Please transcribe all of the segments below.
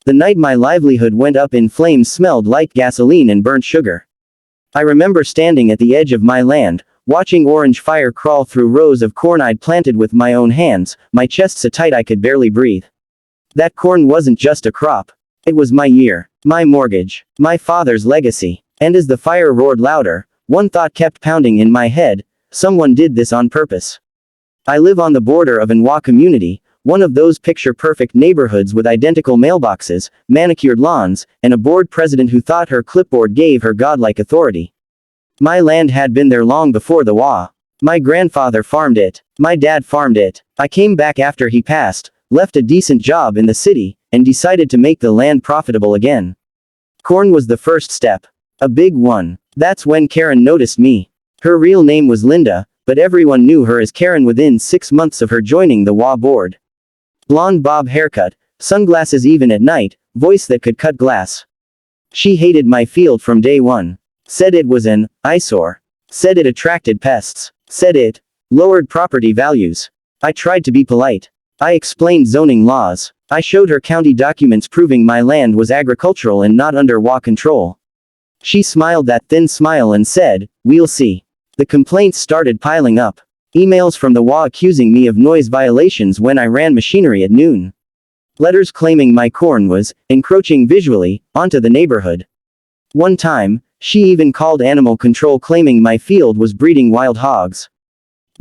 The night my livelihood went up in flames smelled like gasoline and burnt sugar. I remember standing at the edge of my land, watching orange fire crawl through rows of corn I'd planted with my own hands, my chest so tight I could barely breathe. That corn wasn't just a crop. It was my year, my mortgage, my father's legacy. And as the fire roared louder, one thought kept pounding in my head: someone did this on purpose. I live on the border of an HOA community, one of those picture-perfect neighborhoods with identical mailboxes, manicured lawns, and a board president who thought her clipboard gave her godlike authority. My land had been there long before the HOA. My grandfather farmed it. My dad farmed it. I came back after he passed, left a decent job in the city, and decided to make the land profitable again. Corn was the first step. A big one. That's when Karen noticed me. Her real name was Linda, but everyone knew her as Karen within 6 months of her joining the HOA board. Blonde bob haircut, sunglasses even at night, voice that could cut glass. She hated my field from day one. Said it was an eyesore. Said it attracted pests. Said it lowered property values. I tried to be polite. I explained zoning laws. I showed her county documents proving my land was agricultural and not under HOA control. She smiled that thin smile and said, "We'll see." The complaints started piling up. Emails from the HOA accusing me of noise violations when I ran machinery at noon. Letters claiming my corn was encroaching visually onto the neighborhood. One time, she even called animal control claiming my field was breeding wild hogs.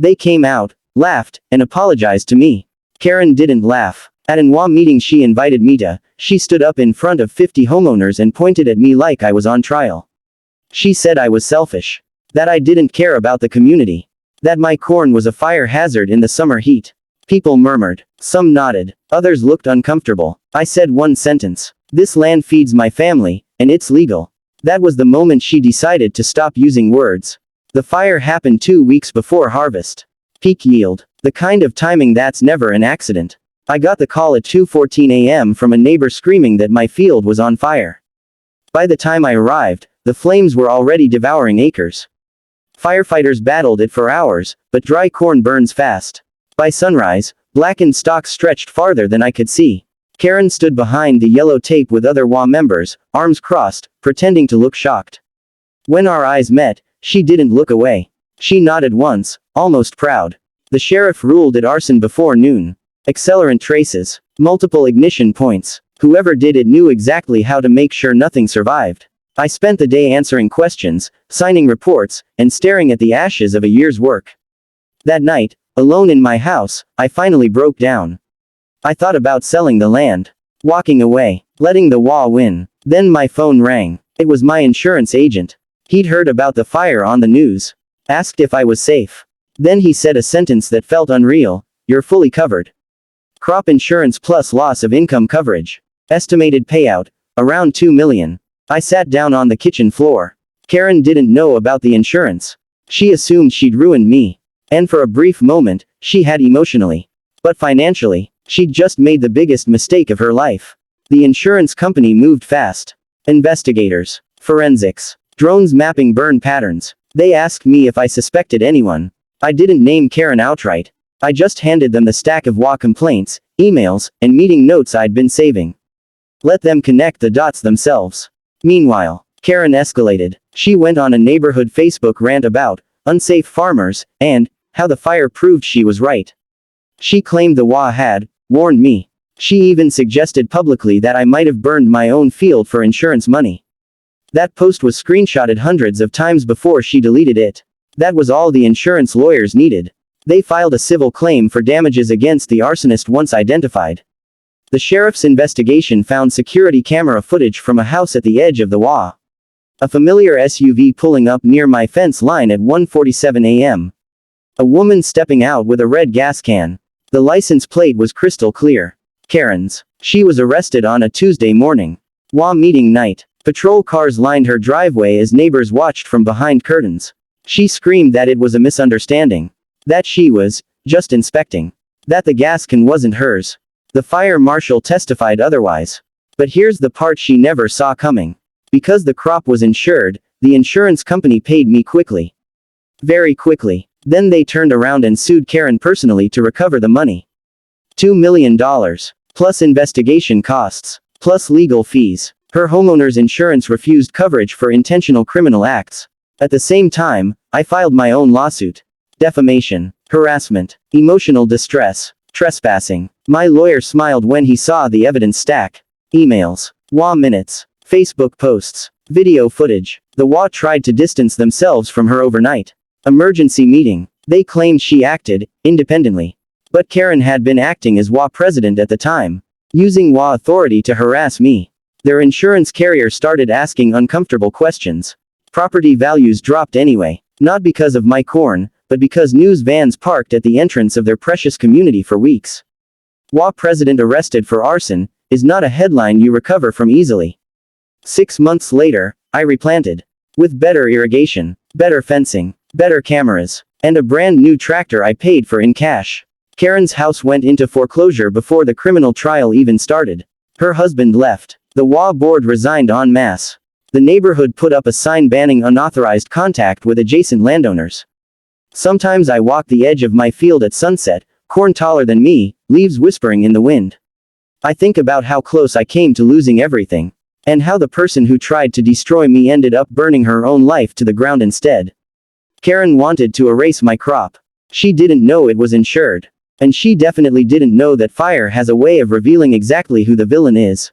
They came out, laughed, and apologized to me. Karen didn't laugh. At an HOA meeting she invited me to, she stood up in front of 50 homeowners and pointed at me like I was on trial. She said I was selfish. That I didn't care about the community. That my corn was a fire hazard in the summer heat. People murmured. Some nodded. Others looked uncomfortable. I said one sentence. "This land feeds my family, and it's legal." That was the moment she decided to stop using words. The fire happened 2 weeks before harvest. Peak yield. The kind of timing that's never an accident. I got the call at 2:14 a.m. from a neighbor screaming that my field was on fire. By the time I arrived, the flames were already devouring acres. Firefighters battled it for hours, but dry corn burns fast. By sunrise, blackened stalks stretched farther than I could see. Karen stood behind the yellow tape with other HOA members, arms crossed, pretending to look shocked. When our eyes met, she didn't look away. She nodded once, almost proud. The sheriff ruled at Arson before noon. Accelerant traces. Multiple ignition points. Whoever did it knew exactly how to make sure nothing survived. I spent the day answering questions, signing reports, and staring at the ashes of a year's work. That night, alone in my house, I finally broke down. I thought about selling the land. Walking away. Letting the HOA win. Then my phone rang. It was my insurance agent. He'd heard about the fire on the news. Asked if I was safe. Then he said a sentence that felt unreal: "You're fully covered. Crop insurance plus loss of income coverage. Estimated payout, around $2 million. I sat down on the kitchen floor. Karen didn't know about the insurance. She assumed she'd ruined me. And for a brief moment, she had emotionally. But financially, she'd just made the biggest mistake of her life. The insurance company moved fast. Investigators. Forensics. Drones mapping burn patterns. They asked me if I suspected anyone. I didn't name Karen outright. I just handed them the stack of HOA complaints, emails, and meeting notes I'd been saving. Let them connect the dots themselves. Meanwhile, Karen escalated. She went on a neighborhood Facebook rant about unsafe farmers, and how the fire proved she was right. She claimed the HOA had warned me. She even suggested publicly that I might have burned my own field for insurance money. That post was screenshotted hundreds of times before she deleted it. That was all the insurance lawyers needed. They filed a civil claim for damages against the arsonist once identified. The sheriff's investigation found security camera footage from a house at the edge of the HOA. A familiar SUV pulling up near my fence line at 1:47 a.m. A woman stepping out with a red gas can. The license plate was crystal clear. Karen's. She was arrested on a Tuesday morning. HOA meeting night. Patrol cars lined her driveway as neighbors watched from behind curtains. She screamed that it was a misunderstanding. That she was just inspecting. That the gas can wasn't hers. The fire marshal testified otherwise. But here's the part she never saw coming. Because the crop was insured, the insurance company paid me quickly. Very quickly. Then they turned around and sued Karen personally to recover the money. $2 million. Plus investigation costs. Plus legal fees. Her homeowner's insurance refused coverage for intentional criminal acts. At the same time, I filed my own lawsuit. Defamation, harassment, emotional distress, trespassing. My lawyer smiled when he saw the evidence stack. Emails, HOA minutes, Facebook posts, video footage. The HOA tried to distance themselves from her overnight. Emergency meeting. They claimed she acted independently. But Karen had been acting as HOA president at the time, using HOA authority to harass me. Their insurance carrier started asking uncomfortable questions. Property values dropped anyway, not because of my corn, but because news vans parked at the entrance of their precious community for weeks. HOA president arrested for arson is not a headline you recover from easily. 6 months later, I replanted. With better irrigation, better fencing, better cameras, and a brand new tractor I paid for in cash. Karen's house went into foreclosure before the criminal trial even started. Her husband left. The HOA board resigned en masse. The neighborhood put up a sign banning unauthorized contact with adjacent landowners. Sometimes I walk the edge of my field at sunset, corn taller than me, leaves whispering in the wind. I think about how close I came to losing everything. And how the person who tried to destroy me ended up burning her own life to the ground instead. Karen wanted to erase my crop. She didn't know it was insured. And she definitely didn't know that fire has a way of revealing exactly who the villain is.